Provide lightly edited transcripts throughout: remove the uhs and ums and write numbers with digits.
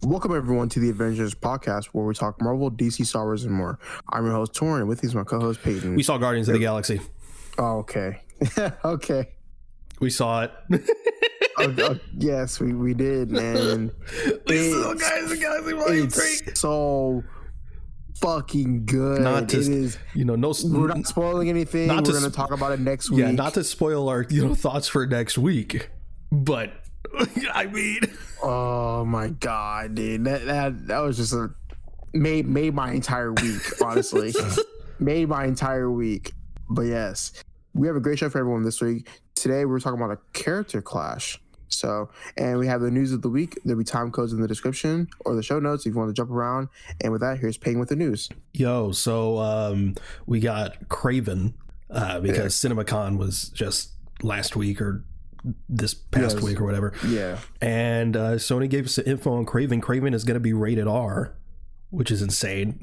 Welcome everyone to the Avengenerds podcast, where we talk Marvel, DC, Star Wars, and more. I'm your host Torrin, and with me is my co-host Peyton. We saw Guardians of the Galaxy. Oh, okay. Okay. We saw it. Yes, we did, man. We saw Guardians of the Galaxy Volume 3. It's so fucking good. Not to, it is. We're not spoiling anything. We're going to talk about it next week. Yeah, not to spoil our thoughts for next week, but I mean, oh my god, dude, that was just made my entire week. Honestly, made my entire week. But yes, we have a great show for everyone this week. Today we're talking about a character clash. And we have the news of the week. There'll be time codes in the description or the show notes if you want to jump around. And with that, here's Payne with the news. So we got Kraven because CinemaCon was just last week or this past week or whatever. Yeah. And Sony gave us the info on Kraven. Kraven is going to be rated R, which is insane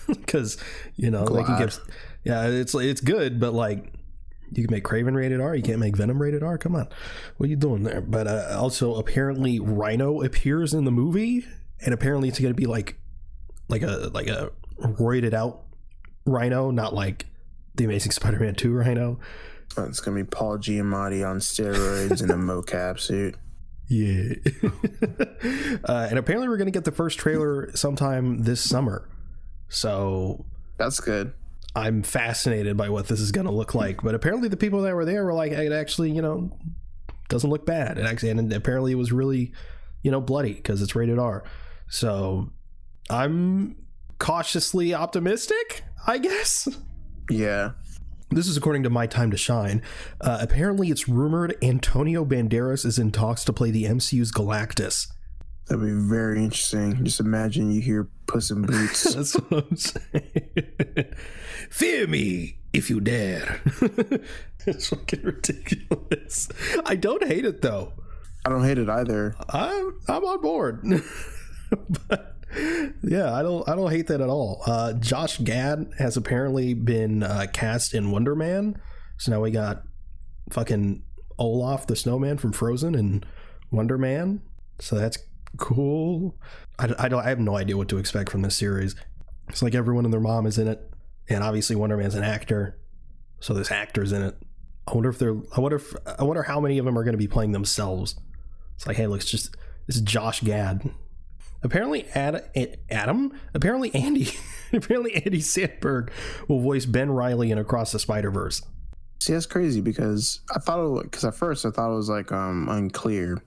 because, it's good, but like, you can make Kraven rated R. You can't make Venom rated R. Come on, what are you doing there? But also, apparently, Rhino appears in the movie, and apparently, it's going to be like a roided out Rhino, not like the Amazing Spider-Man 2 Rhino. It's going to be Paul Giamatti on steroids in a mocap suit. Yeah. And apparently, we're going to get the first trailer sometime this summer. So that's good. I'm fascinated by what this is going to look like, but apparently the people that were there were like, it actually, doesn't look bad. And apparently it was really, bloody because it's rated R. So I'm cautiously optimistic, I guess. Yeah. This is according to My Time to Shine. Apparently it's rumored Antonio Banderas is in talks to play the MCU's Galactus. That'd be very interesting. Just imagine you hear Puss in Boots. That's what I'm saying. Fear me if you dare. It's fucking ridiculous. I don't hate it though. I don't hate it either. I'm on board. But yeah, I don't hate that at all. Josh Gad has apparently been cast in Wonder Man. So now we got fucking Olaf the Snowman from Frozen and Wonder Man. So that's cool. I have no idea what to expect from this series. It's like everyone and their mom is in it, and obviously Wonder Man's an actor, so there's actors in it. I wonder how many of them are going to be playing themselves. It's like, hey, look, this is Josh Gad. Apparently apparently Andy Samberg will voice Ben Reilly in Across the Spider-Verse. See, that's crazy because at first I thought it was like unclear,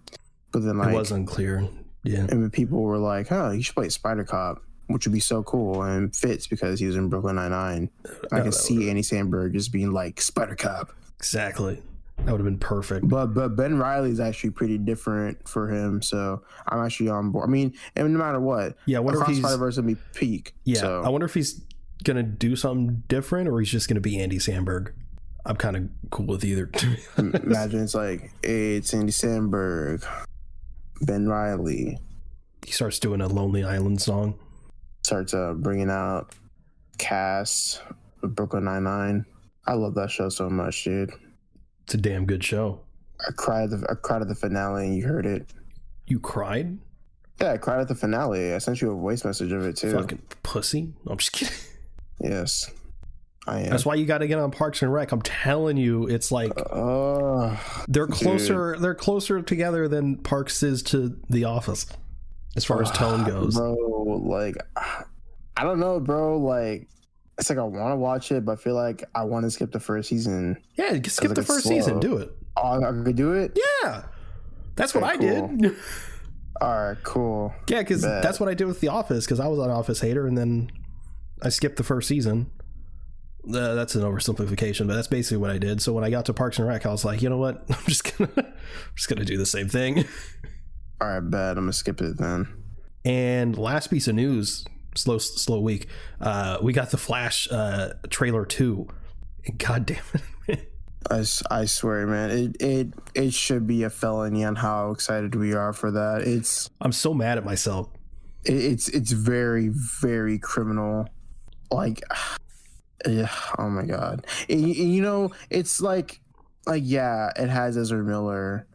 but then like it was unclear. Yeah, and people were like, "Oh, you should play Spider Cop," which would be so cool and fits because he was in Brooklyn Nine-Nine. I can see Andy Samberg just being like Spider Cop. Exactly, that would have been perfect. But Ben Reilly is actually pretty different for him, so I'm actually on board. I mean, and no matter what, yeah, I wonder if Spider-Verse will be peak. Yeah, so. I wonder if he's gonna do something different or he's just gonna be Andy Samberg. I'm kind of cool with either. Imagine it's like, hey, it's Andy Samberg. Ben Reilly. He starts doing a Lonely Island song. Starts bringing out cast of Brooklyn Nine-Nine. I love that show so much, dude. It's a damn good show. I cried at the finale, and you heard it. You cried? Yeah, I cried at the finale. I sent you a voice message of it too. Fucking pussy. No, I'm just kidding. Yes, I am. That's why you got to get on Parks and Rec. I'm telling you, it's like they're closer. Dude. They're closer together than Parks is to The Office, as far as tone goes. Bro, like I don't know, bro. Like it's like I want to watch it, but I feel like I want to skip the first season. Yeah, skip the first season. Do it. Oh, I could do it. Yeah, that's what I did. All right, cool. Yeah, because that's what I did with The Office. Because I was an Office hater, and then I skipped the first season. That's an oversimplification, but that's basically what I did. So when I got to Parks and Rec, I was like, you know what? I'm just gonna do the same thing. All right, bet I'm gonna skip it then. And last piece of news, slow week. We got the Flash trailer 2. And God damn it. I swear, man, it should be a felony on how excited we are for that. I'm so mad at myself. It's very, very criminal. Like, yeah, oh my god. It's like yeah, it has Ezra Miller,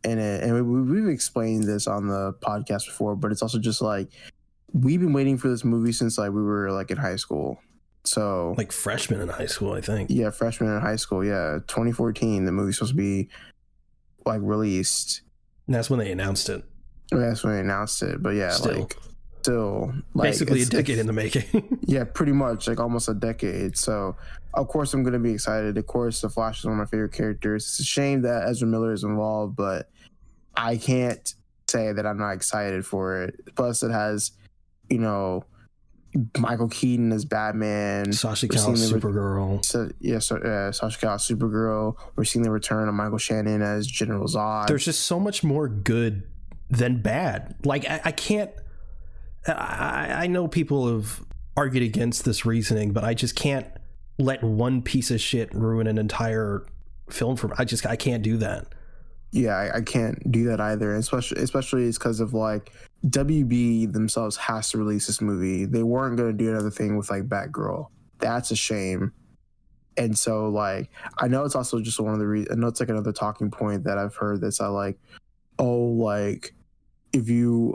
in it, and we've explained this on the podcast before, but it's also just like we've been waiting for this movie since like we were like in high school. So like freshmen in high school, I think. Yeah, freshman in high school. Yeah, 2014. The movie's supposed to be like released. And that's when they announced it. That's when they announced it. But yeah, still like basically a decade in the making. Yeah, pretty much like almost a decade. So of course I'm gonna be excited. Of course, the Flash is one of my favorite characters. It's a shame that Ezra Miller is involved, but I can't say that I'm not excited for it. Plus, it has, you know, Michael Keaton as Batman, Sasha Cal's Supergirl. Sasha Cal Supergirl. We're seeing the return of Michael Shannon as General Zod. There's just so much more good than bad. Like I can't. I know people have argued against this reasoning, but I just can't let one piece of shit ruin an entire film for me. I can't do that. Yeah, I can't do that either. Especially it's because of like WB themselves has to release this movie. They weren't going to do another thing with like Batgirl. That's a shame. And so like I know it's also just one of the reasons. I know it's like another talking point that I've heard that's like, oh, like if you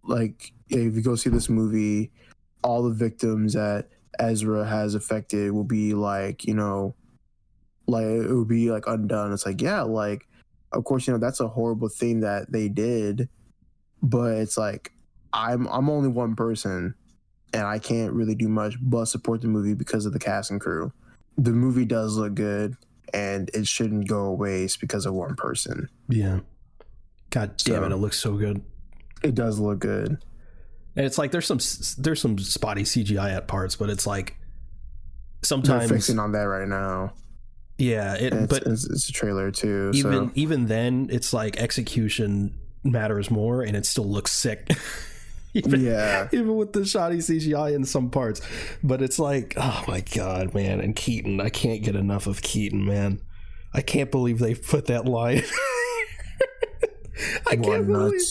if you go see this movie, all the victims that Ezra has affected will be like, you know, like it would be like undone. It's like, yeah, like of course, you know, that's a horrible thing that they did, but it's like I'm only one person and I can't really do much but support the movie because of the cast and crew. The movie does look good and it shouldn't go a waste because of one person. Yeah. God damn it looks so good. It does look good. And it's like there's some spotty CGI at parts, but it's like sometimes they're fixing on that right now. Yeah, it's a trailer too. Even then, it's like execution matters more, and it still looks sick. even with the shoddy CGI in some parts. But it's like, oh my god, man! And Keaton, I can't get enough of Keaton, man. I can't believe they put that line. I can't believe.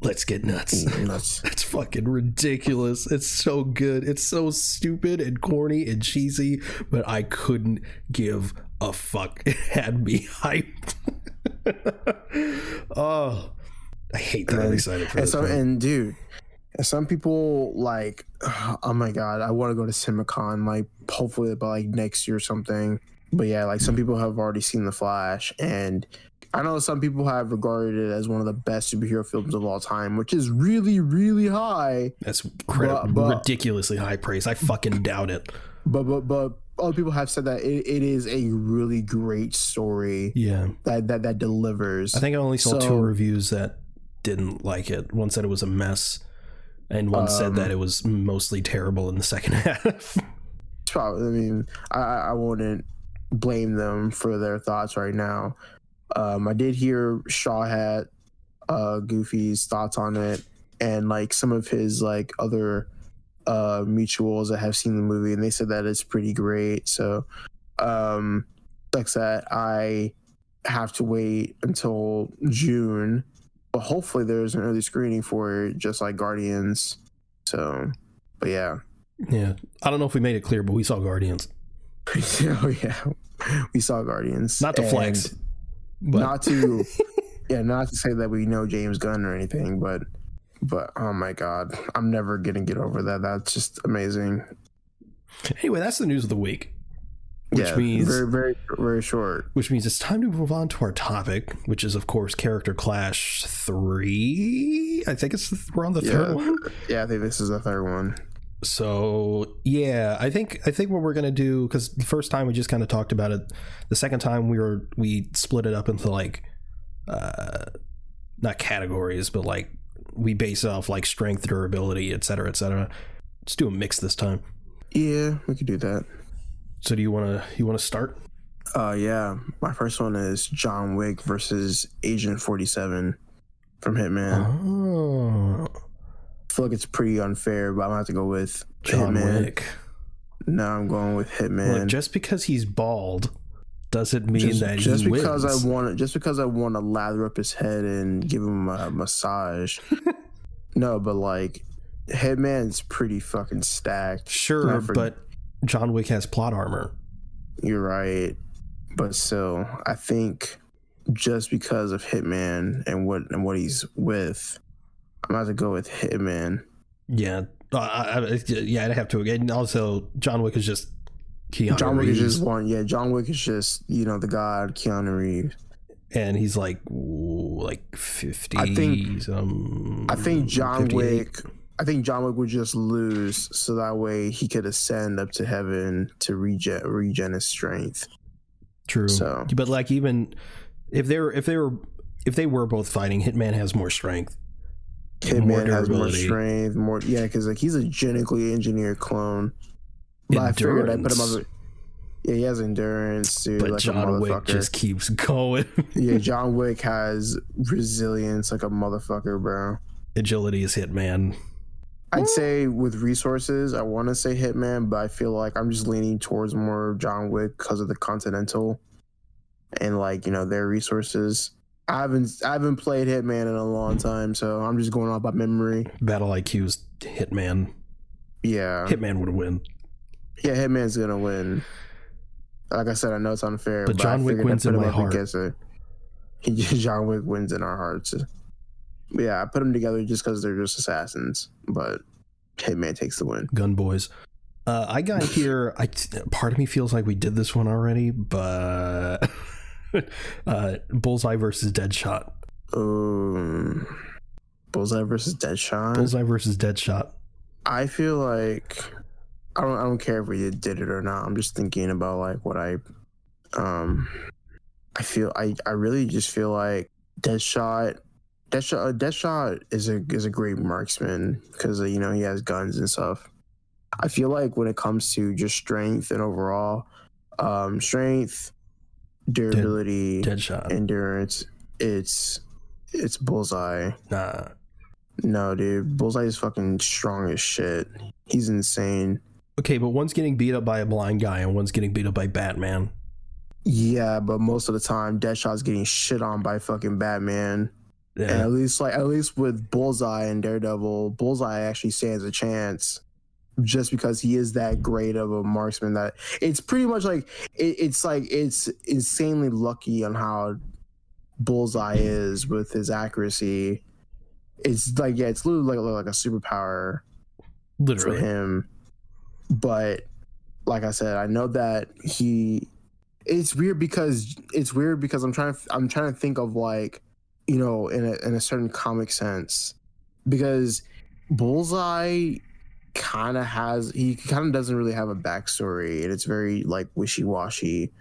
Let's get nuts. That's fucking ridiculous. It's so good. It's so stupid and corny and cheesy, but I couldn't give a fuck. It had me hyped. Oh, I hate that. I'm excited for this. And dude, some people like, oh my god, I want to go to CinemaCon, like hopefully by like next year or something. But yeah, like some people have already seen The Flash, and I know some people have regarded it as one of the best superhero films of all time, which is really, really high. That's ridiculously high praise. I fucking doubt it. But other people have said that it is a really great story. Yeah, that delivers. I think I only saw 2 reviews that didn't like it. One said it was a mess, and one said that it was mostly terrible in the second half. Probably. I mean, I wouldn't blame them for their thoughts right now. I did hear Shaw had Goofy's thoughts on it, and like some of his like other mutuals that have seen the movie, and they said that it's pretty great. So sucks that I have to wait until June, but hopefully there's an early screening for it, just like Guardians. So, but yeah, I don't know if we made it clear, but we saw Guardians. Oh yeah, we saw Guardians. Not to flex. But not to say that we know James Gunn or anything, but oh my god, I'm never gonna get over that. That's just amazing. Anyway, that's the news of the week, which means very, very, very short. Which means it's time to move on to our topic, which is of course Character Clash 3. I think we're on the third one. Yeah, I think this is the third one. So yeah, I think what we're gonna do, because the first time we just kind of talked about it, the second time we split it up into like not categories, but like we base it off like strength, durability, etc., etc. Let's do a mix this time. Yeah, we could do that. So do you want to start? Yeah, my first one is John Wick versus Agent 47 from Hitman. Oh. I feel like it's pretty unfair, but I'm gonna have to go with John Hitman. Wick. No, I'm going with Hitman. Look, just because he's bald doesn't mean that he wins. Just because I want to lather up his head and give him a massage. No, but like Hitman's pretty fucking stacked. Sure, but John Wick has plot armor. You're right, but still, I think just because of Hitman and what he's with. I'm about to go with Hitman. Yeah, yeah, I'd have to. And also, John Wick is just Keanu John Wick Reeves. is just one. Yeah, John Wick is just the god Keanu Reeves. And he's like 50. I think John 58. Wick. I think John Wick would just lose, so that way he could ascend up to heaven to regen his strength. True. So, but like, even if they were both fighting, Hitman has more strength. Hitman has more strength, because like he's a genetically engineered clone. But I figured I put him up. Yeah, he has endurance, dude. But like John Wick just keeps going. Yeah, John Wick has resilience like a motherfucker, bro. Agility is Hitman. I'd say with resources, I want to say Hitman, but I feel like I'm just leaning towards more John Wick because of the Continental and their resources. I haven't played Hitman in a long time, so I'm just going off by memory. Battle IQ's Hitman. Yeah, Hitman would win. Yeah, Hitman's gonna win. Like I said, I know it's unfair, but John Wick wins in my heart. John Wick wins in our hearts. Yeah, I put them together just because they're just assassins, but Hitman takes the win. Gun boys. I got here. Part of me feels like we did this one already, but Bullseye versus Deadshot. Bullseye versus Deadshot. Bullseye versus Deadshot. I feel like I don't care if we did it or not. I'm just thinking about what I really just feel like Deadshot is a great marksman because he has guns and stuff. I feel like when it comes to just strength and overall strength, durability, Deadshot, endurance, it's Bullseye. Nah. No, dude, Bullseye is fucking strong as shit. He's insane. Okay, but one's getting beat up by a blind guy and one's getting beat up by Batman. Yeah, but most of the time, Deadshot's getting shit on by fucking Batman. Yeah. And at least with Bullseye and Daredevil, Bullseye actually stands a chance, just because he is that great of a marksman. That it's pretty much it's insanely lucky on how Bullseye is with his accuracy. It's it's literally like a superpower, literally, for him. But like I said, I know that it's weird because I'm trying to think of in a certain comic sense, because Bullseye kind of doesn't really have a backstory, and it's very wishy-washy.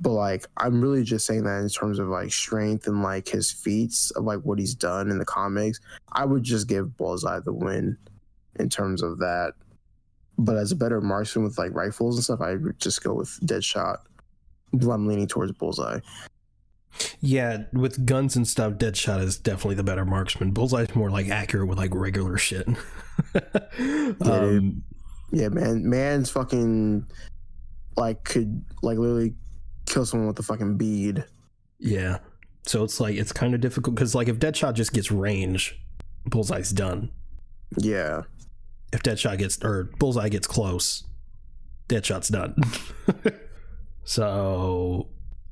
But I'm really just saying that in terms of strength and his feats of what he's done in the comics. I would just give Bullseye the win in terms of that. But as a better marksman with rifles and stuff, I would just go with Deadshot. But I'm leaning towards Bullseye. Yeah, with guns and stuff, Deadshot is definitely the better marksman. Bullseye's more accurate with regular shit. Yeah, man's fucking could literally kill someone with a fucking bead. Yeah, so it's kind of difficult because if Deadshot just gets range, Bullseye's done. Yeah. If Bullseye gets close, Deadshot's done. So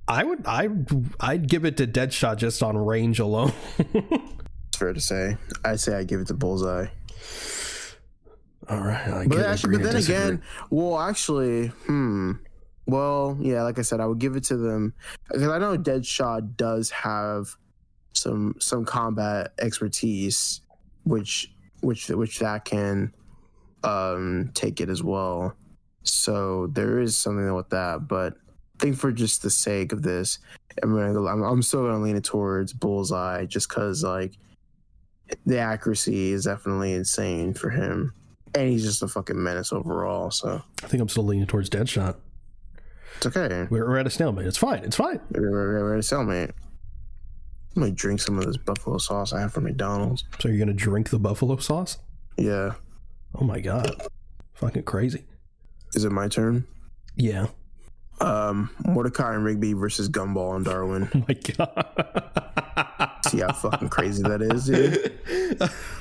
I'd give it to Deadshot just on range alone. It's fair to say. I'd say I'd give it to Bullseye. All right. But then again, well, yeah, like I said, I would give it to them because I know Deadshot does have some combat expertise, which that can take it as well. So there is something with that, but I think for just the sake of this, I'm still gonna lean it towards Bullseye just because the accuracy is definitely insane for him, and he's just a fucking menace overall. So I think I'm still leaning towards Deadshot. It's okay. We're at a stalemate. It's fine. We're at a stalemate. I'm gonna drink some of this buffalo sauce I have from McDonald's. So you're gonna drink the buffalo sauce? Yeah. Oh my god. Fucking crazy. Is it my turn? Yeah. Mordecai and Rigby versus Gumball and Darwin. Oh my god. See how fucking crazy that is, dude?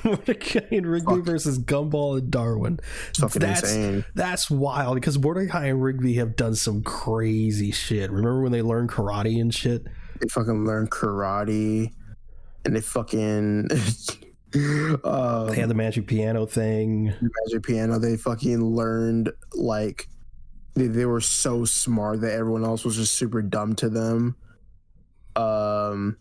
Mordecai and Rigby versus Gumball and Darwin. It's fucking insane. That's wild because Mordecai and Rigby have done some crazy shit. Remember when they learned karate and shit? They fucking learn karate, and they fucking They had the magic piano thing. the magic piano. They fucking learned like they were so smart that everyone else was just super dumb to them. Oh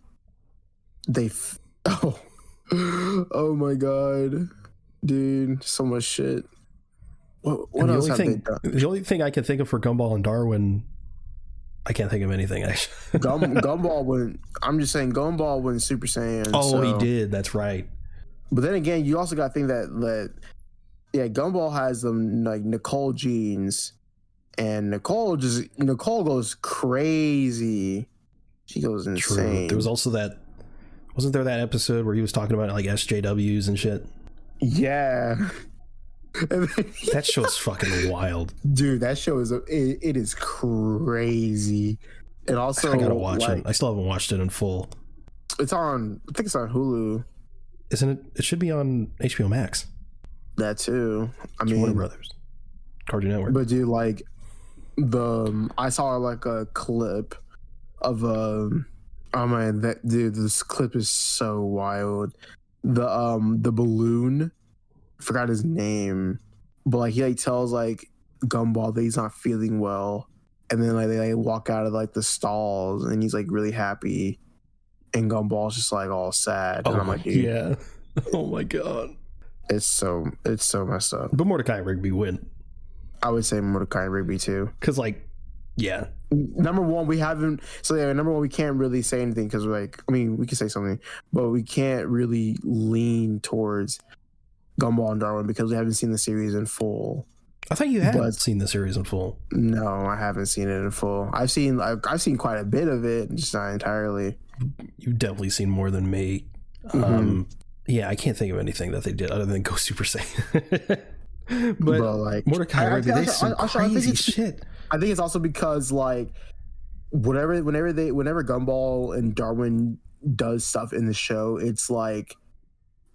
my god, dude, so much shit. What else have they done? The only thing I can think of for Gumball and Darwin, I can't think of anything actually. Gumball went. I'm just saying, Gumball went Super Saiyan. Oh, he did. That's right. But then again, you also got to think that Gumball has them like Nicole genes, and Nicole goes crazy. She goes insane. True. There was also that. Wasn't there that episode where he was talking about like SJWs and shit? Yeah. That show's fucking wild, dude. That show it is crazy. And also, I gotta watch it. I still haven't watched it in full. It's on. I think it's on Hulu. Isn't it? It should be on HBO Max. That too. I mean, Warner Brothers, Cartoon Network. But dude, like I saw like a clip of oh man, that dude, this clip is so wild. The balloon, forgot his name, but like he like tells like Gumball that he's not feeling well, and then like they like walk out of like the stalls, and he's like really happy, and Gumball's just like all sad, and I'm like, dude, yeah, oh my god, it's so messed up. But Mordecai and Rigby win. I would say Mordecai and Rigby too, because like, yeah. Number one, we haven't. So yeah, number one, we can't really say anything because like, I mean, we can say something, but we can't really lean towards Gumball and Darwin because we haven't seen the series in full. I thought you had seen the series in full. No, I haven't seen it in full. I've seen quite a bit of it, just not entirely. You've definitely seen more than me. Yeah, I can't think of anything that they did other than go Super Saiyan. but like Mordecai and Rigby, they some crazy shit. I think it's also because like whenever Gumball and Darwin does stuff in the show, it's like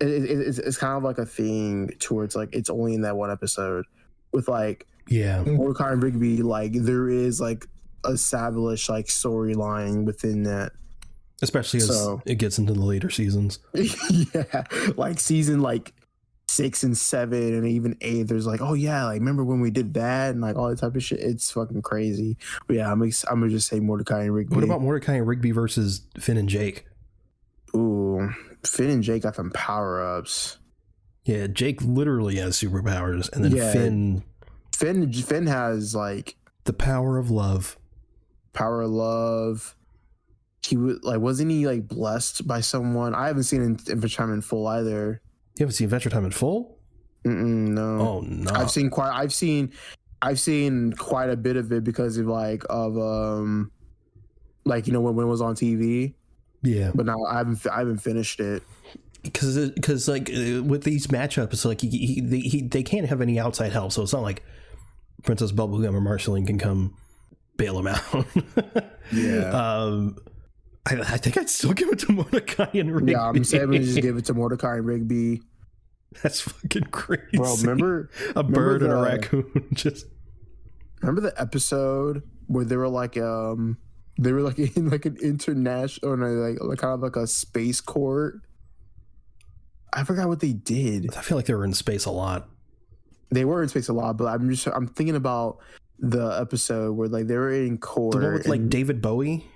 it's kind of like a thing towards like it's only in that one episode. With like Mordecai and Rigby, like there is like established like storyline within that, especially as it gets into the later seasons. Yeah, like season like 6 and 7 and even 8, there's like, oh yeah, like remember when we did that and like all that type of shit. It's fucking crazy. But yeah, I'm gonna just say Mordecai and Rigby. What about Mordecai and Rigby versus Finn and Jake? Ooh, Finn and Jake got them power-ups. Yeah, Jake literally has superpowers, and then Finn has like the power of love. Power of love. He wasn't he like blessed by someone? I haven't seen Adventure Time in full either. You haven't seen Adventure Time in full? No. Oh no. I've seen quite a bit of it because of like when it was on TV. Yeah. But now I haven't finished it. Because like with these matchups, like they can't have any outside help, so it's not like Princess Bubblegum or Marceline can come bail him out. Yeah. I think I'd still give it to Mordecai and Rigby. Yeah, I'm saying we just give it to Mordecai and Rigby. That's fucking crazy, bro. Remember a bird and a raccoon. Just remember the episode where they were like in like an international, or like kind of like a space court. I forgot what they did. I feel like they were in space a lot. They were in space a lot, but I'm thinking about the episode where like they were in court. The one with like David Bowie.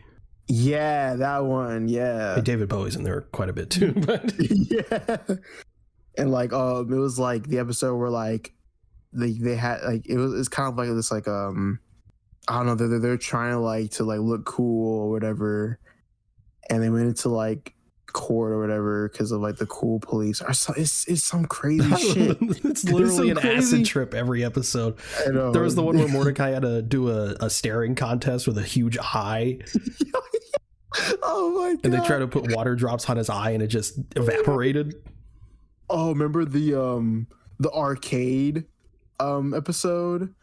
Yeah, that one. Yeah, David Bowie's in there quite a bit too. But yeah, and like it was like the episode where like they had like it's kind of like this like I don't know, they're trying to look cool or whatever, and they went into like court or whatever because of like the cool police. It's some crazy shit. It's literally an acid trip every episode. I know. There was the one where Mordecai had to do a staring contest with a huge eye. Oh my god. And they tried to put water drops on his eye and it just evaporated. Oh, remember the arcade episode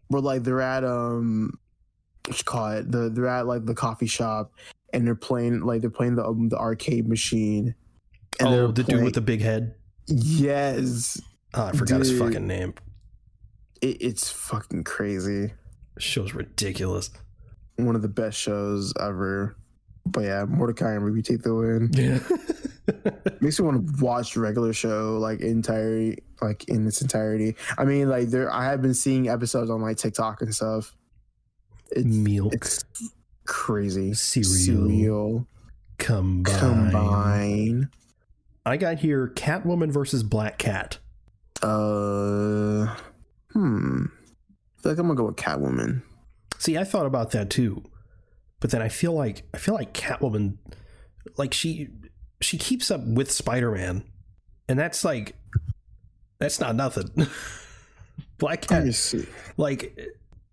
where like they're at what you call it, they're at like the coffee shop and they're playing the arcade machine. And the dude with the big head. Yes. Oh, I forgot his fucking name. It's fucking crazy. The show's ridiculous. One of the best shows ever. But yeah, Mordecai and Ruby take the win. Yeah. Makes me want to watch the regular show in its entirety. I mean, I have been seeing episodes on like TikTok and stuff. It's crazy. Cereal. Combine. I got here Catwoman versus Black Cat. I feel like I'm gonna go with Catwoman. See, I thought about that too, but then I feel like Catwoman, like she keeps up with Spider-Man, and that's not nothing. Black Cat, like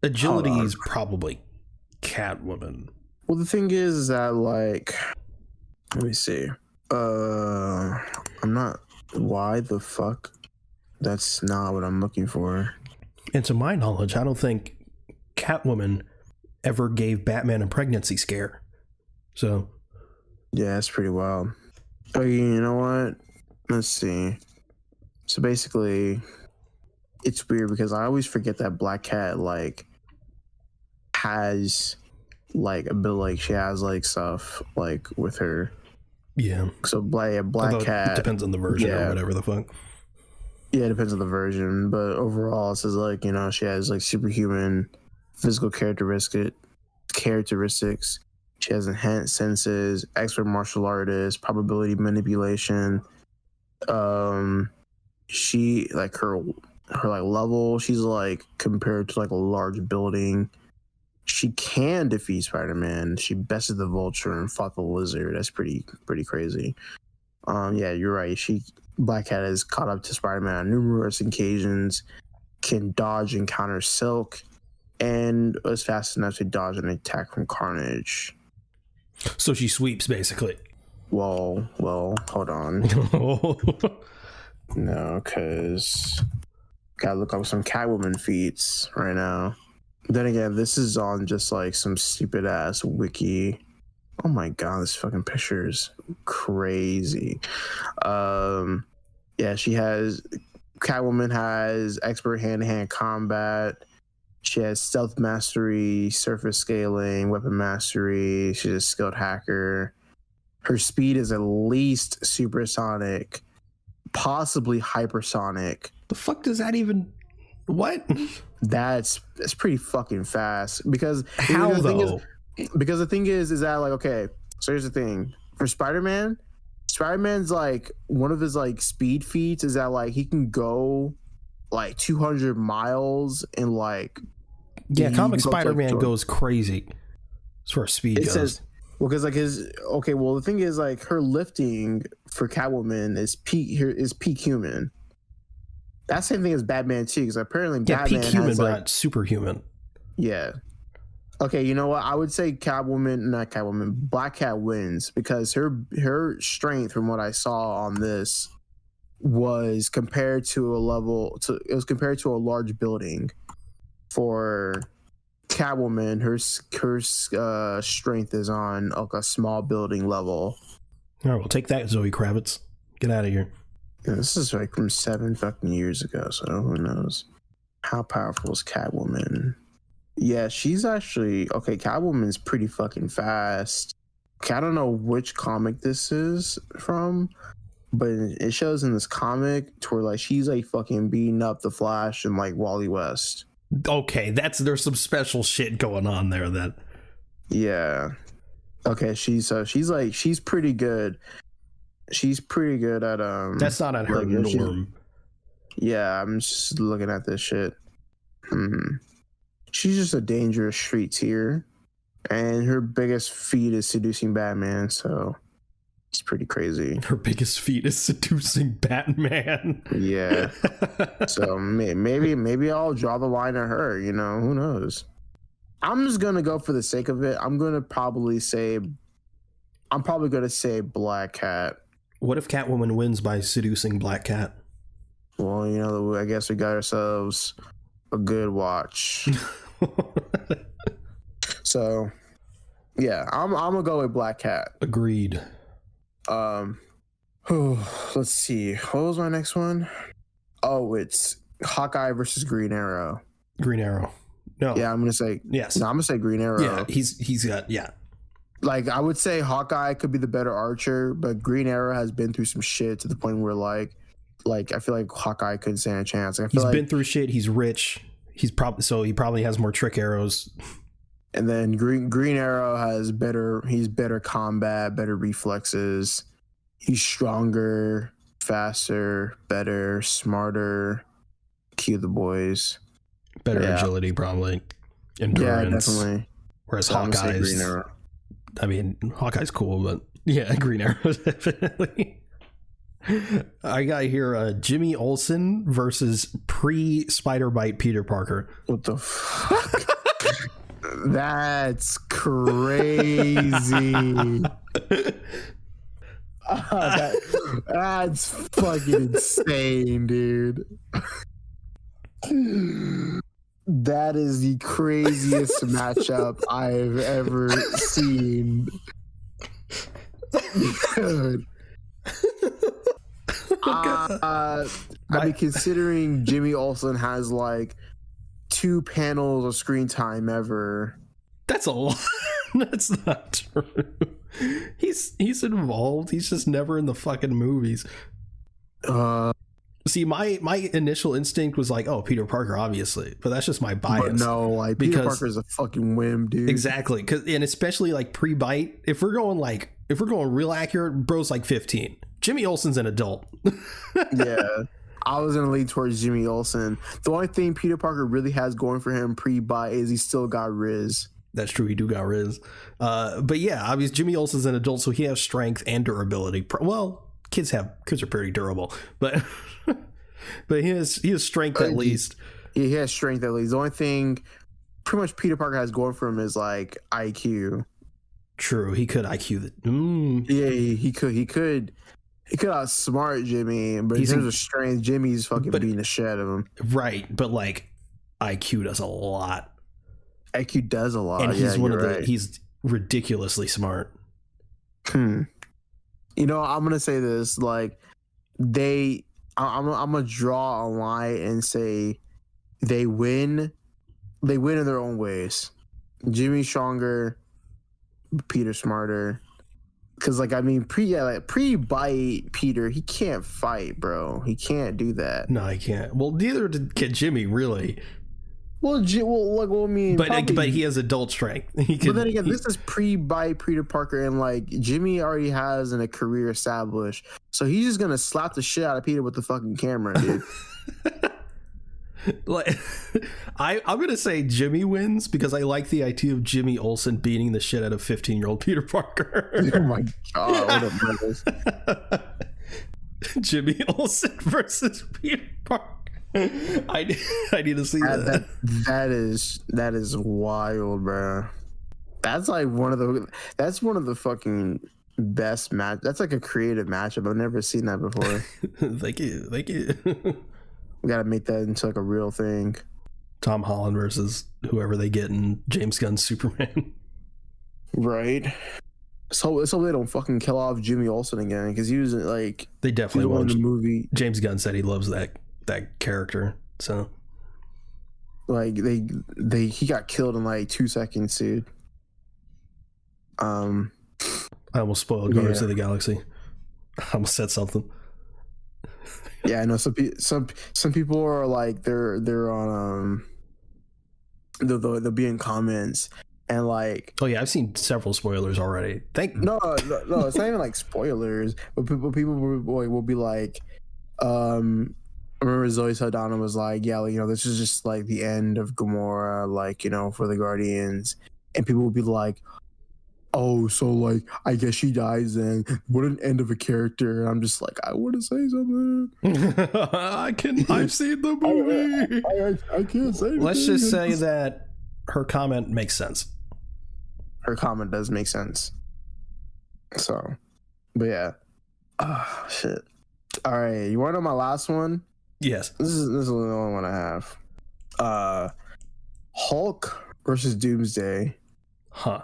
agility is probably Catwoman. Well, the thing is that let me see. I'm not. Why the fuck? That's not what I'm looking for. And to my knowledge, I don't think Catwoman ever gave Batman a pregnancy scare. So, yeah, that's pretty wild. Okay, you know what? Let's see. So basically, it's weird because I always forget that Black Cat has a bit she has stuff with her. Yeah. So Black Cat, it depends on the version or whatever the fuck. Yeah, it depends on the version, but overall it says she has superhuman physical characteristics. She has enhanced senses, expert martial artist, probability manipulation. She her level, she's compared to a large building. She can defeat Spider-Man. She bested the Vulture and fought the Lizard. That's pretty crazy. Yeah, you're right. Black Cat has caught up to Spider-Man on numerous occasions, can dodge and counter Silk, and was fast enough to dodge an attack from Carnage. So she sweeps, basically. Well, hold on. No, because gotta look up some Catwoman feats right now. Then again, this is on just some stupid ass wiki. Oh my god, this fucking picture is crazy. Yeah, Catwoman has expert hand-to-hand combat. She has stealth mastery, surface scaling, weapon mastery. She's a skilled hacker. Her speed is at least supersonic, possibly hypersonic. The fuck does that even... What? That's pretty fucking fast. Because how though? Because the thing is that okay, so here's the thing. For Spider-Man's one of his speed feats is that he can go 200 miles in comic Spider-Man goes crazy as far as speed goes. Says, well, because the thing is her lifting for Catwoman is peak human. That's the same thing as Batman too, because apparently Batman peak human, has but not superhuman. Yeah. Okay, you know what? I would say Black Cat wins because her strength, from what I saw on this, was compared to a large building. For Catwoman, her strength is on a small building level. All right, well, take that, Zoe Kravitz. Get out of here. Yeah, this is from 7 fucking years ago, so who knows? How powerful is Catwoman? Yeah, she's actually... Okay, Catwoman's pretty fucking fast. Okay, I don't know which comic this is from, but it shows in this comic to where she's fucking beating up the Flash and Wally West. Okay, there's some special shit going on there then. Yeah. Okay, she's pretty good. She's pretty good at That's not on her norm. Yeah, I'm just looking at this shit. She's just a dangerous street tier, and her biggest feat is seducing Batman. So it's pretty crazy. Her biggest feat is seducing Batman. Yeah. So maybe I'll draw the line at her. Who knows? I'm just gonna go for the sake of it. I'm probably gonna say Black Cat. What if Catwoman wins by seducing Black Cat? Well, I guess we got ourselves a good watch. So, yeah, I'm gonna go with Black Cat. Agreed. Let's see. What was my next one? Oh, it's Hawkeye versus Green Arrow. Green Arrow. No. Yeah, I'm gonna say yes. No, I'm gonna say Green Arrow. Yeah, he's got Like, I would say Hawkeye could be the better Archer, but Green Arrow has been through some shit to the point where like I feel like Hawkeye couldn't stand a chance. He's been through shit. He's rich. He probably has more trick arrows. And then Green Arrow has better combat, better reflexes. He's stronger, faster, better, smarter. Cue the boys. Better agility, probably. Endurance. Yeah, definitely. Whereas Hawkeye's, I mean, Hawkeye's cool, but yeah, Green Arrow definitely. I got here Jimmy Olsen versus pre-spider bite Peter Parker. What the fuck? That's crazy. That's fucking insane, dude. That is the craziest matchup I've ever seen. Dude. I mean, considering Jimmy Olsen has like 2 panels of screen time ever. That's a lot. That's not true. He's involved. He's just never in the fucking movies. See, my initial instinct was like, oh, Peter Parker, obviously, but that's just my bias. But no, like Peter Parker is a fucking whim, dude. Exactly, and especially like pre-bite. If we're going real accurate, bro's like 15. Jimmy Olsen's an adult. Yeah, I was gonna lean towards Jimmy Olsen. The only thing Peter Parker really has going for him pre-bite is he still got Riz. That's true, he do got Riz. But yeah, obviously Jimmy Olsen's an adult, so he has strength and durability. Well, kids are pretty durable, but he has strength at least. He has strength at least. The only thing pretty much Peter Parker has going for him is like IQ. True, he could IQ the. Yeah, he could outsmart Jimmy, but in terms of strength, Jimmy's fucking beating the shit out of him. Right, but like IQ does a lot. IQ does a lot, and he's he's ridiculously smart. You know, I'm gonna say this: like I'm gonna draw a line and say they win. They win in their own ways. Jimmy's stronger, Peter smarter. Because, like, I mean, pre-bite Peter, he can't fight, bro. He can't do that. No, he can't. Well, neither can Jimmy, really. Well, I mean, but he has adult strength. But then again, this is pre-bite Peter Parker, and like Jimmy already has a career established, so he's just gonna slap the shit out of Peter with the fucking camera, dude. Like, I'm gonna say Jimmy wins because I like the idea of Jimmy Olsen beating the shit out of 15-year-old Peter Parker. Oh my god, what a brothers. Jimmy Olsen versus Peter Parker. I need to see that. That is wild, bro. That's like one of the fucking best match. That's like a creative matchup. I've never seen that before. Thank you. We gotta make that into like a real thing. Tom Holland versus whoever they get in James Gunn's Superman. Right. So they don't fucking kill off Jimmy Olsen again, because he was like, they definitely won't. In the movie. James Gunn said he loves that character. So like he got killed in like 2 seconds, dude. I almost spoiled Guardians of the Galaxy. I almost said something. Yeah, I know some people are like they're on they'll be in comments and like, oh yeah, I've seen several spoilers already. No, it's not even like spoilers, but people will be like, I remember Zoe Saldana was like, yeah, you know, this is just like the end of Gamora, like, you know, for the Guardians, and people will be like, oh, so like I guess she dies then. What an end of a character. And I'm just like, I want to say something. I've seen the movie. I can't say anything. Let's just say that her comment makes sense. Her comment does make sense. So, but yeah. Oh shit. All right, you want to know my last one? Yes. This is the only one I have. Hulk versus Doomsday. Huh.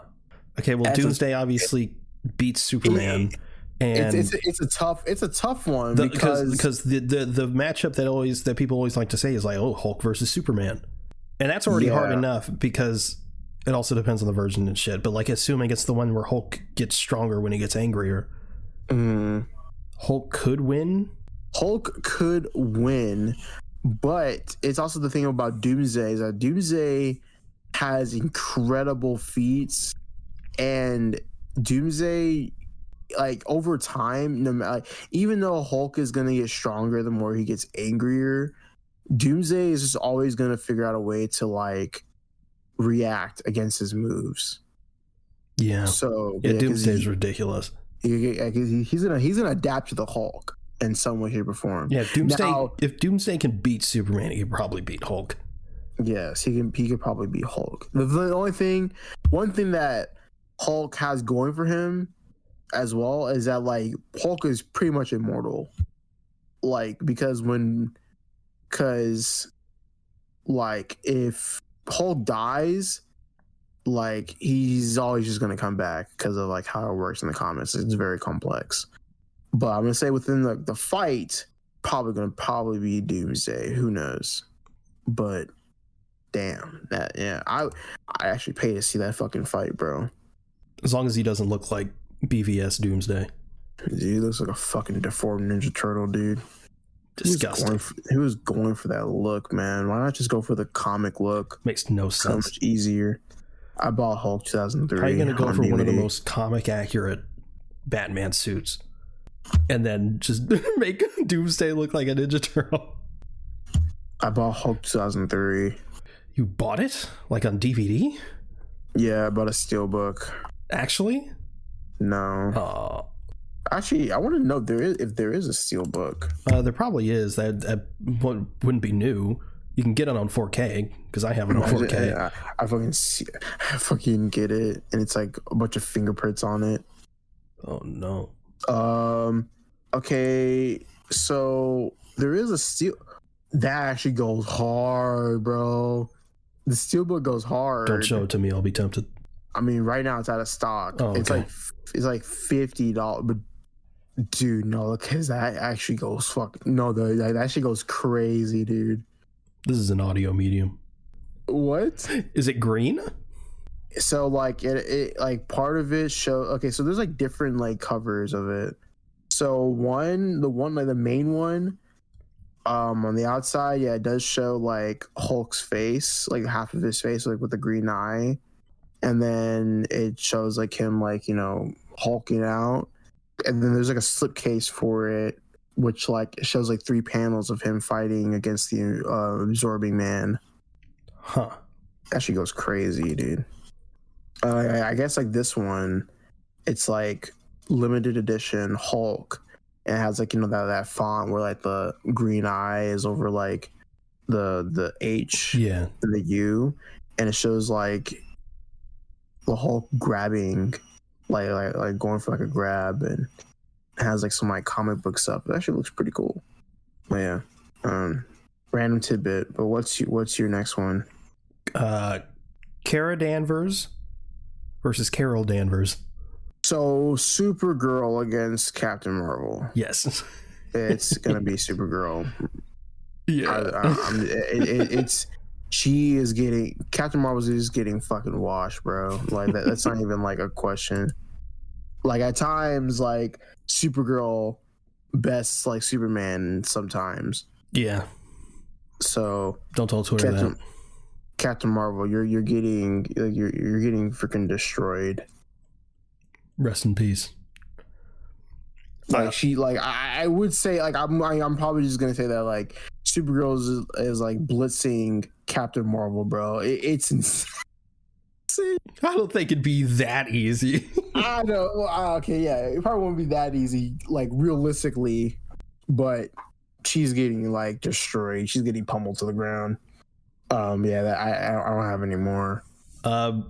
Okay, well, Doomsday obviously beats Superman, and it's a tough one because the matchup that people always like to say is like, oh, Hulk versus Superman, and that's already hard enough because It also depends on the version and shit. But like, assuming it's the one where Hulk gets stronger when he gets angrier, Hulk could win. Hulk could win, but it's also the thing about Doomsday is that Doomsday has incredible feats, and Doomsday, like, over time, no matter, like, even though Hulk is gonna get stronger the more he gets angrier, Doomsday is just always gonna figure out a way to like react against his moves. Yeah. So yeah, Doomsday's ridiculous. He's gonna adapt to the Hulk in some way, shape, or form. Yeah, Doomsday. Now, if Doomsday can beat Superman, he can probably beat Hulk. Yes, he could probably beat Hulk. The one thing that Hulk has going for him as well is that like Hulk is pretty much immortal. Like because like if Hulk dies, like he's always just gonna come back because of like how it works in the comics. It's very complex. But I'm gonna say within the fight, probably be Doomsday. Who knows? But damn, I actually pay to see that fucking fight, bro. As long as he doesn't look like BVS Doomsday. Dude, he looks like a fucking deformed Ninja Turtle, dude. Disgusting. He was going for that look, man. Why not just go for the comic look? Makes no sense. So much easier. I bought Hulk 2003. How are you gonna go for DVD. one of the most comic accurate Batman suits and then just make Doomsday look like a Ninja Turtle? I bought Hulk 2003. You bought it? Like on DVD? Yeah, I bought a steelbook. Actually? No. Actually, I want to know if there is a steelbook. There probably is. That wouldn't be new. You can get it on 4K because I have it on 4K. I fucking get it, and it's like a bunch of fingerprints on it. Oh no. Okay, so there is a steel that actually goes hard, bro. The steelbook goes hard. Don't show it to me. I'll be tempted. I mean, right now it's out of stock. Oh, okay. It's like $50, but dude, no, because that actually goes that actually goes crazy, dude. This is an audio medium. What? Is it green? So like it like part of it so there's like different like covers of it. So the main one, on the outside, yeah, it does show like Hulk's face, like half of his face, like with the green eye. And then it shows like him, like, you know, hulking out. And then there's like a slipcase for it, which like shows like 3 panels of him fighting against the absorbing man. Huh. That shit goes crazy, dude. I guess like this one, it's like limited edition Hulk. And it has like, you know, that font where like the green eye is over like the H and the U. And it shows like the Hulk grabbing, like going for like a grab, and has like some like comic book stuff. It actually looks pretty cool. But yeah, random tidbit. But what's your next one? Kara Danvers versus Carol Danvers. So Supergirl against Captain Marvel. Yes, it's gonna be Supergirl. Yeah, Captain Marvel is getting fucking washed, bro. Like that's not even like a question. Like at times, like Supergirl bests like Superman sometimes. Yeah. So don't tell Twitter that. Captain Marvel, you're getting freaking destroyed. Rest in peace. Like I would say like I'm probably just gonna say that like Supergirl is like blitzing Captain Marvel, bro. It's insane. I don't think it'd be that easy. I know. Well, okay, yeah, it probably won't be that easy, like realistically, but she's getting like destroyed. She's getting pummeled to the ground. Yeah, I don't have any more. I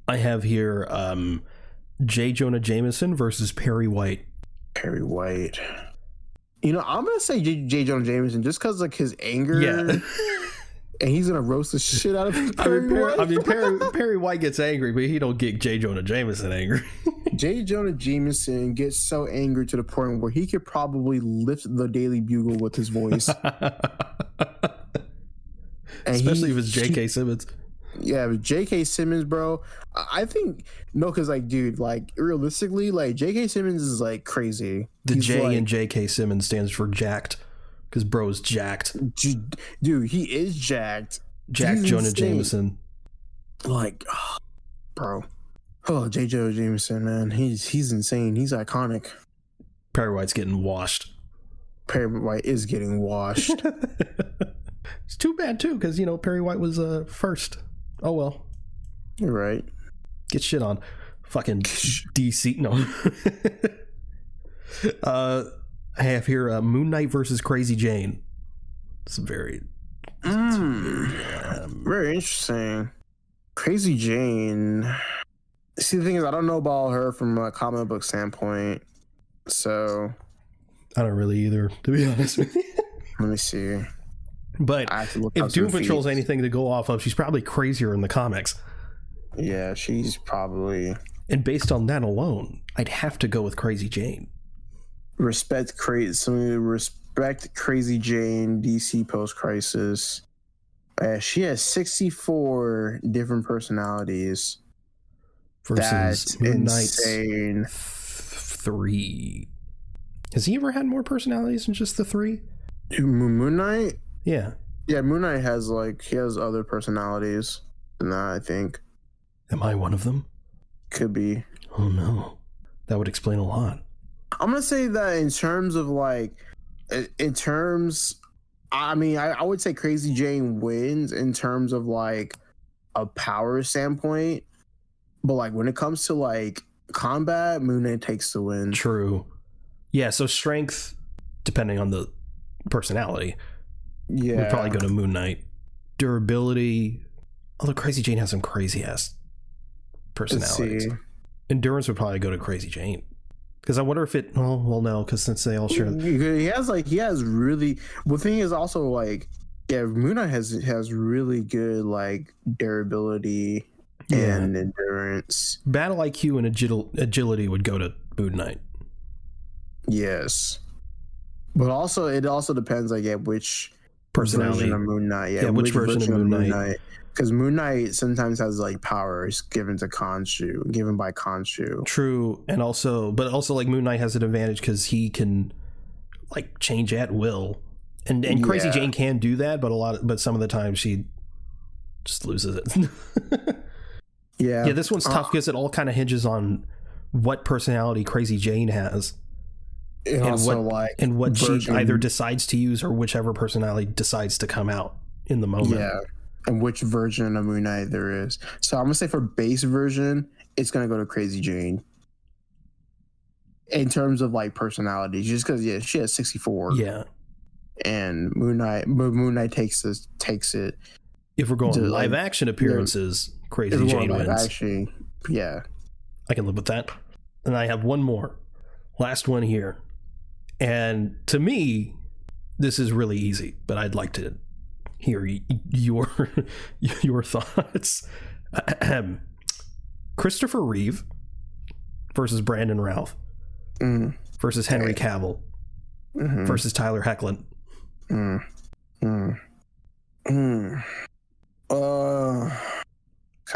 have here J. Jonah Jameson versus Perry White. Perry White. You know, I'm gonna say J. Jonah Jameson just because like his anger. Yeah. And he's gonna roast the shit out of Perry White. Perry White gets angry, but he don't get J. Jonah Jameson angry. J. Jonah Jameson gets so angry to the point where he could probably lift the Daily Bugle with his voice. Especially if it's J.K. Simmons. Yeah, but J.K. Simmons, bro. I think no, because like, dude, like realistically, like J.K. Simmons is like crazy. The He's J like, in J.K. Simmons stands for jacked, because bro's jacked. dude, he is jacked. Jack He's Jonah insane. Jameson. Like, bro. Oh, J. Jonah Jameson, man. He's insane. He's iconic. Perry White's getting washed. Perry White is getting washed. It's too bad too, because Perry White was first. Oh well. You're right. Get shit on. Fucking DC. No. I have here Moon Knight versus Crazy Jane. It's very very interesting. Crazy Jane. See, the thing is, I don't know about her from a comic book standpoint, so I don't really either, to be honest with you. Let me see. But if Doom Patrol's anything to go off of, she's probably crazier in the comics. Yeah, she's probably. And based on that alone, I'd have to go with Crazy Jane. Respect Crazy Jane, DC Post Crisis. She has 64 different personalities. Versus That's Moon Knight's insane. 3. Has he ever had more personalities than just the 3? Moon Knight? Yeah. Yeah, Moon Knight has he has other personalities than that, I think. Am I one of them? Could be. Oh no. That would explain a lot. I'm gonna say that in terms of I would say Crazy Jane wins in terms of a power standpoint, but when it comes to combat, Moon Knight takes the win. True. Yeah, so strength, depending on the personality, would probably go to Moon Knight. Durability, although Crazy Jane has some crazy ass personalities. Endurance would probably go to Crazy Jane. Because I wonder if it. Well, no, because since they all share, he has really. Well, the thing is also Moon Knight has really good durability and endurance. Battle IQ and agility would go to Moon Knight. Yes, but also it also depends which personality version of Moon Knight. Yeah, which version of Moon Knight. Because Moon Knight sometimes has powers given by Khonshu. True, and also Moon Knight has an advantage because he can change at will, and Crazy Jane can do that, but some of the time she just loses it. Yeah, this one's tough because it all kind of hinges on what personality Crazy Jane has, and what she either decides to use or whichever personality decides to come out in the moment. Yeah. And which version of Moon Knight there is. So I'm gonna say for base version, it's gonna go to Crazy Jane. In terms of personality, just because she has 64. Yeah. And Moon Knight takes it. If we're going to live action appearances, Crazy Jane wins. Action, yeah. I can live with that. And I have one more. Last one here. And to me, this is really easy, but I'd like to hear your thoughts. Christopher Reeve versus Brandon Routh versus Henry Cavill versus Tyler Hoechlin. Kind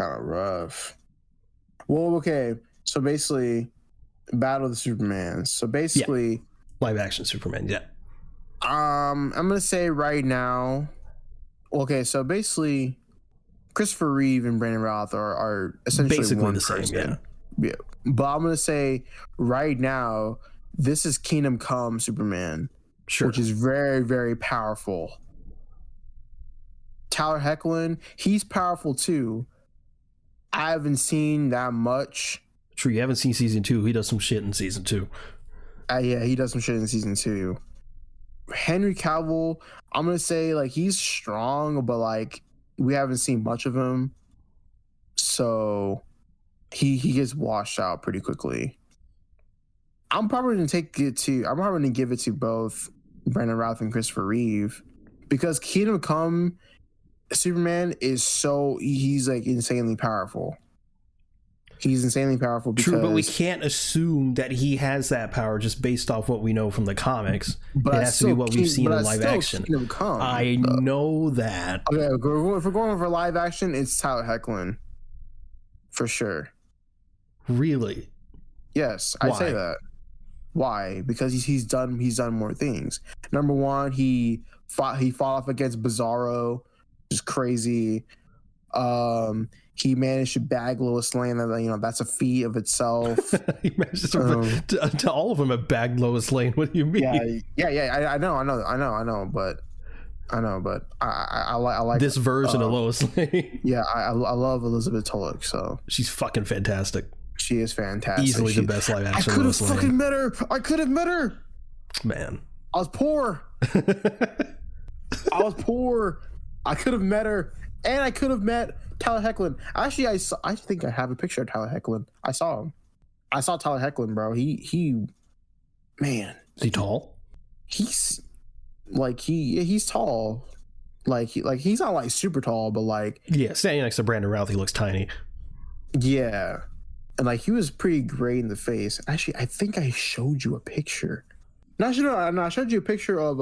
of rough. Well, okay. So basically, Battle of the Superman. So basically, live action Superman. Yeah. I'm gonna say right now. Okay, so basically, Christopher Reeve and Brandon Routh are essentially basically one the same. person. Yeah. But I'm gonna say right now, this is Kingdom Come Superman, which is very, very powerful. Tyler Hoechlin, he's powerful too. I haven't seen that much. True, you haven't seen season 2. He does some shit in season 2. Yeah, he does some shit in season 2. Henry Cavill, I'm gonna say he's strong, but we haven't seen much of him, so he gets washed out pretty quickly. I'm probably gonna give it to both Brandon Routh and Christopher Reeve because Kingdom Come Superman is he's insanely powerful. He's insanely powerful. Because, true, but we can't assume that he has that power just based off what we know from the comics. But it has to be what we've seen in live action. I know that. Okay, if we're going for live action, it's Tyler Hoechlin. For sure. Really? Yes, I say that. Why? Because he's done more things. Number one, he fought off against Bizarro, which is crazy. He managed to bag Lois Lane. That's a feat of itself. He managed to all of them have bagged Lois Lane. What do you mean? Yeah. I know, but I like this version of Lois Lane. Yeah, I love Elizabeth Tulloch. So she's fucking fantastic. She is fantastic. Easily the best live action. I could have fucking met her. I could have met her. Man, I was poor. I could have met her, and I could have met Tyler Hoechlin. Actually, I think I have a picture of Tyler Hoechlin. I saw him. I saw Tyler Hoechlin, bro. Man. Is he tall? He's tall. He's not like super tall, but standing next to Brandon Routh, he looks tiny. Yeah. And he was pretty gray in the face. Actually, I think I showed you a picture. No, I showed you a picture of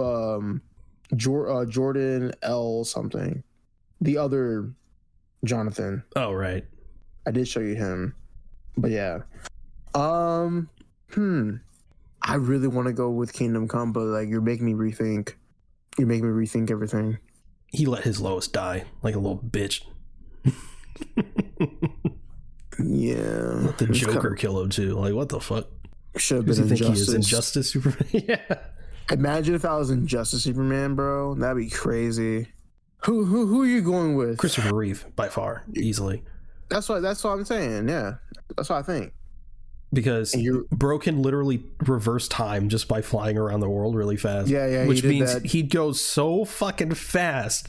Jordan L something. The other Jonathan. Oh, right. I did show you him. But yeah. I really want to go with Kingdom Come, but you're making me rethink. You're making me rethink everything. He let his Lois die like a little bitch. Yeah. Let the Joker kill him too. What the fuck? Should have been Injustice. Think he is Injustice Superman? Yeah. Imagine if I was Injustice Superman, bro. That'd be crazy. Who are you going with? Christopher Reeve, by far, easily. That's what I'm saying. Yeah, that's what I think. Because Bro can literally reverse time just by flying around the world really fast. Yeah. Which means he goes so fucking fast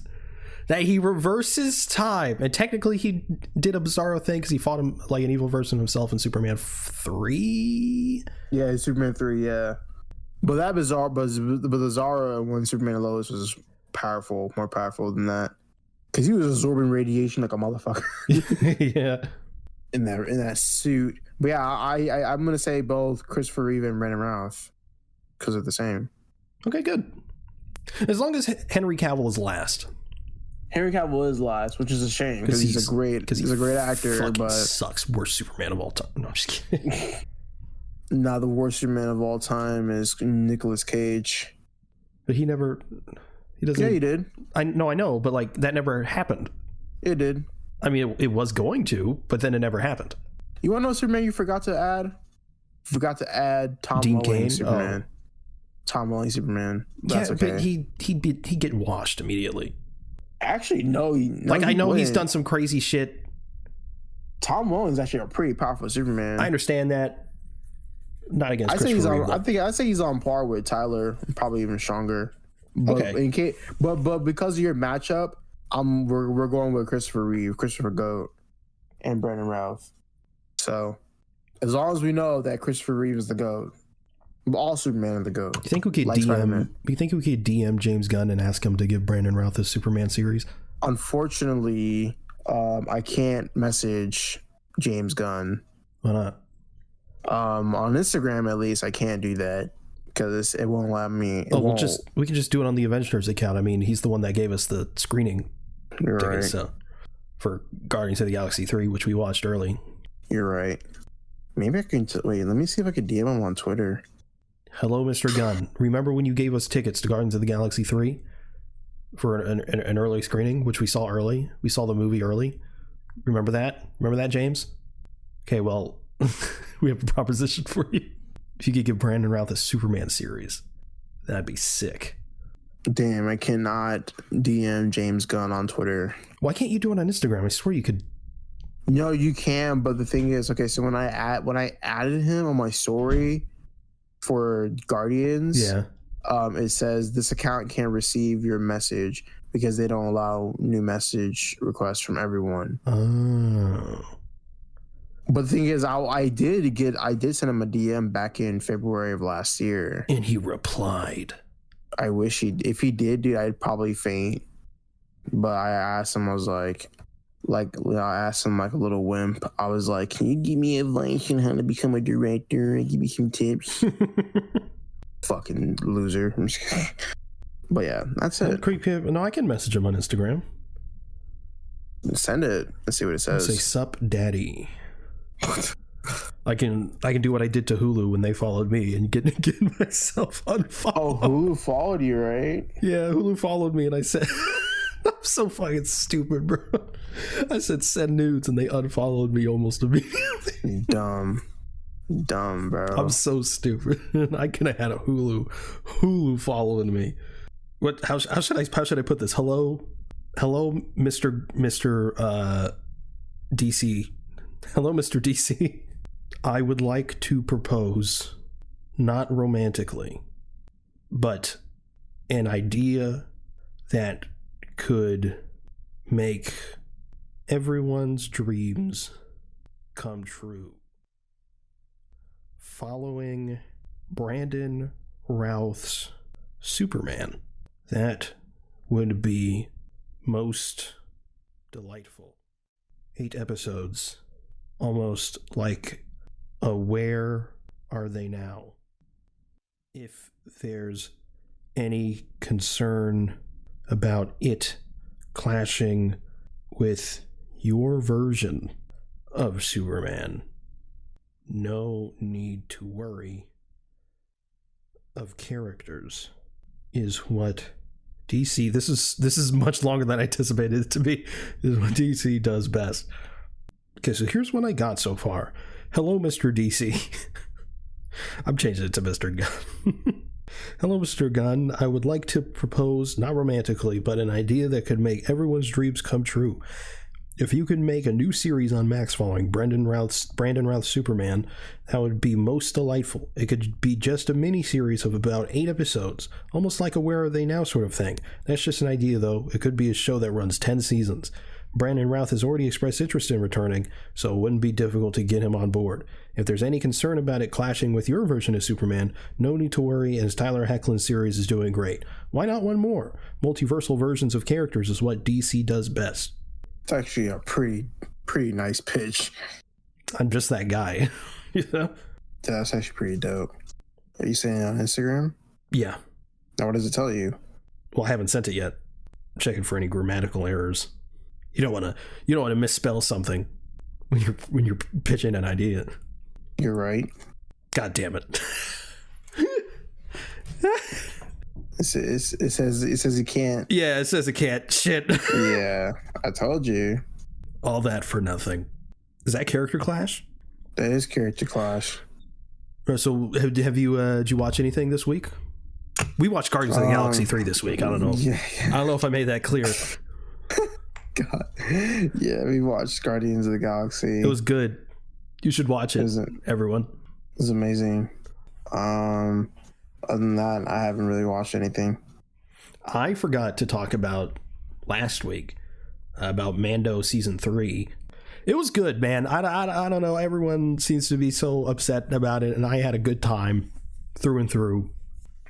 that he reverses time. And technically he did a Bizarro thing because he fought him like an evil version of himself in Superman 3. Yeah, Superman 3, yeah. But that Bizarro when Superman and Lois was more powerful than that. Because he was absorbing radiation like a motherfucker. Yeah. In that suit. But yeah, I'm going to say both Christopher Reeve and Brandon Routh because they're the same. Okay, good. As long as Henry Cavill is last. Henry Cavill is last, which is a shame because he's a great actor, but sucks. Worst Superman of all time. No, I'm just kidding. Nah, the worst Superman of all time is Nicolas Cage. But he doesn't. Yeah, he did. I know, but that never happened. It did. I mean, it was going to, but then it never happened. You want to know Superman you forgot to add? Forgot to add Tom Welling Superman. Tom Welling Superman. That's okay. But he'd get washed immediately. Actually, no. I know he's done some crazy shit. Tom Welling's actually a pretty powerful Superman. I understand that. Not against Christopher Reeve. I'd say he's on par with Tyler, probably even stronger. But okay. But because of your matchup, we're going with Christopher Reeve, Christopher Goat, and Brandon Routh. So as long as we know that Christopher Reeve is the GOAT, all Superman are the GOAT. You think we could DM James Gunn and ask him to give Brandon Routh a Superman series? Unfortunately, I can't message James Gunn. Why not? On Instagram, at least, I can't do that because it won't allow me. We can just do it on the Avengenerds account. I mean, he's the one that gave us the screening tickets, right. So for Guardians of the Galaxy 3, which we watched early. You're right. Maybe I can wait. Let me see if I could DM him on Twitter. Hello, Mr. Gunn. Remember when you gave us tickets to Guardians of the Galaxy 3 for an early screening, which we saw early? We saw the movie early. Remember that? Remember that, James? Okay, well, we have a proposition for you. If you could give Brandon Routh a Superman series, that'd be sick. Damn, I cannot DM James Gunn on Twitter. Why can't you do it on Instagram? I swear you could. No, you can, but the thing is, okay, so when I added him on my story for Guardians, it says this account can't receive your message because they don't allow new message requests from everyone. Oh. But the thing is, I did send him a DM back in February of last year, and he replied. I wish if he did, dude, I'd probably faint. But I asked him, I was like, I asked him like a little wimp. I was like, "Can you give me advice on how to become a director and give me some tips?" Fucking loser. I'm just kidding. But yeah, that's it. No, I can message him on Instagram. Send it and see what it says. Say sup, daddy. I can do what I did to Hulu when they followed me and get myself unfollowed. Oh, Hulu followed you, right? Yeah, Hulu followed me, and I said, "I'm so fucking stupid, bro." I said send nudes, and they unfollowed me almost immediately. Dumb, bro. I'm so stupid. I could have had a Hulu following me. What? How should I put this? Hello, Mr. DC. Hello, Mr. DC. I would like to propose, not romantically, but an idea that could make everyone's dreams come true. Following Brandon Routh's Superman. That would be most delightful. 8 episodes. Almost like a Where Are They Now? If there's any concern about it clashing with your version of Superman, no need to worry. Of characters is what DC, this is much longer than I anticipated it to be, is what DC does best. Okay, so here's what I got so far. Hello, Mr. DC. I'm changing it to Mr. Gunn. Hello, Mr. Gunn. I would like to propose, not romantically, but an idea that could make everyone's dreams come true. If you could make a new series on Max following Brandon Routh's Superman, that would be most delightful. It could be just a mini-series of about 8 episodes, almost like a Where Are They Now sort of thing. That's just an idea, though. It could be a show that runs 10 seasons. Brandon Routh has already expressed interest in returning, so it wouldn't be difficult to get him on board. If there's any concern about it clashing with your version of Superman, no need to worry, as Tyler Hoechlin's series is doing great. Why not one more? Multiversal versions of characters is what DC does best. It's actually a pretty nice pitch. I'm just that guy. You know? Yeah, that's actually pretty dope. Are you saying it on Instagram? Yeah. Now, what does it tell you? Well, I haven't sent it yet. I'm checking for any grammatical errors. You don't want to misspell something when you're pitching an idea. You're right. God damn it. It says you can't. Yeah, it says it can't. Shit. Yeah, I told you. All that for nothing. Is that character clash? That is character clash. So have you did you watch anything this week? We watched Guardians of the Galaxy 3 this week. I don't know. Yeah. I don't know if I made that clear. God. Yeah, we watched Guardians of the Galaxy. It was good. You should watch it, everyone. It was amazing. Other than that, I haven't really watched anything. I forgot to talk about last week about Mando season 3. It was good, man. I don't know. Everyone seems to be so upset about it, and I had a good time through and through.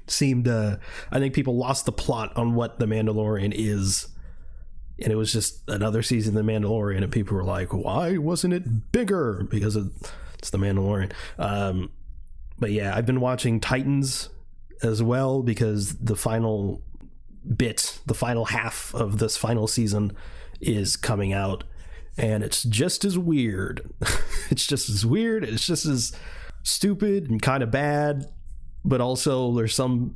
I think people lost the plot on what The Mandalorian is. And it was just another season of The Mandalorian, and people were like, why wasn't it bigger? Because it's The Mandalorian. But yeah, I've been watching Titans as well, because the final half of this final season is coming out, and it's just as weird. It's just as weird. It's just as stupid and kind of bad, but also there's some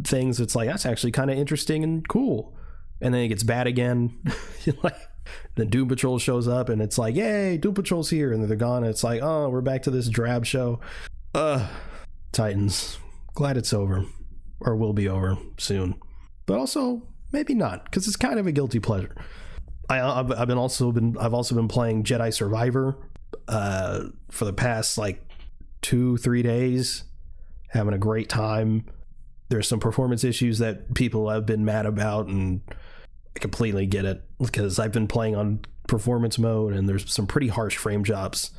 things that's like, that's actually kind of interesting and cool. And then it gets bad again. Like, then Doom Patrol shows up, and it's like, yay, Doom Patrol's here, and then they're gone, and it's like, oh, we're back to this drab show. Titans. Glad it's over, or will be over soon. But also maybe not, because it's kind of a guilty pleasure. I've also been playing Jedi Survivor for the past like 2-3 days, having a great time. There's some performance issues that people have been mad about, and I completely get it, because I've been playing on performance mode, and there's some pretty harsh frame drops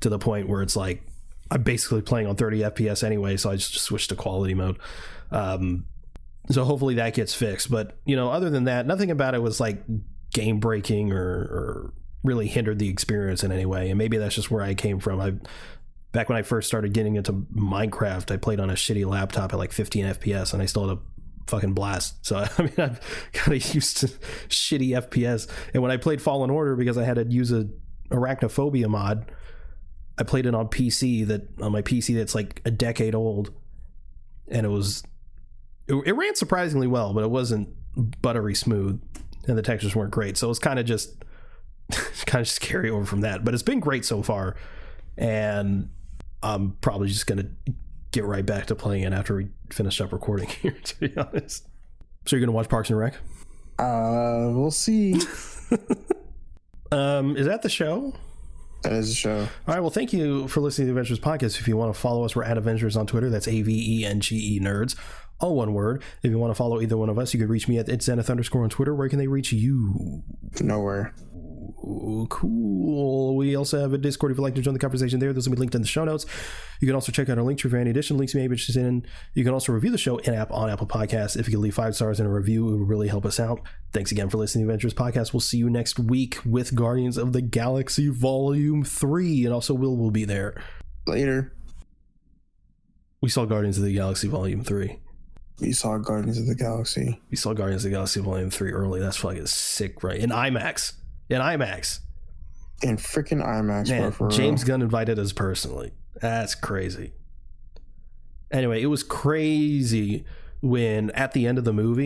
to the point where it's like I'm basically playing on 30 FPS anyway, so I just switched to quality mode. So hopefully that gets fixed. But, other than that, nothing about it was like game breaking or really hindered the experience in any way. And maybe that's just where I came from. Back when I first started getting into Minecraft, I played on a shitty laptop at like 15 FPS, and I still had a fucking blast. So I mean, I'm kind of used to shitty FPS. And when I played Fallen Order, because I had to use a arachnophobia mod, I played it on my PC that's like a decade old, and it ran surprisingly well, but it wasn't buttery smooth, and the textures weren't great. So it was kind of just carry over from that. But it's been great so far, and I'm probably just gonna get right back to playing it after we finish up recording here, to be honest. So you're gonna watch Parks and Rec? We'll see. Is that the show? That is a show. All right, well, thank you for listening to the Avengers podcast. If you want to follow us, we're at Avengers on Twitter. That's AVENGE Nerds, all one word. If you want to follow either one of us, you can reach me at @Zenith_ on Twitter. Where can they reach you? Nowhere. Ooh, cool. We also have a Discord if you'd like to join the conversation there. Those will be linked in the show notes. You can also check out our link tree for any additional links you may be interested in. You can also review the show on Apple Podcasts. If you could leave 5 stars in a review, it would really help us out. Thanks again for listening to the Avengers podcast. We'll see you next week with Guardians of the Galaxy Volume 3, and also Will will be there. Later. We saw Guardians of the Galaxy Volume 3. We saw Guardians of the Galaxy. We saw Guardians of the Galaxy Volume 3 early. That's fucking sick, right? In IMAX. In freaking IMAX, man, bro, James Gunn invited us personally. That's crazy. Anyway, it was crazy when at the end of the movie,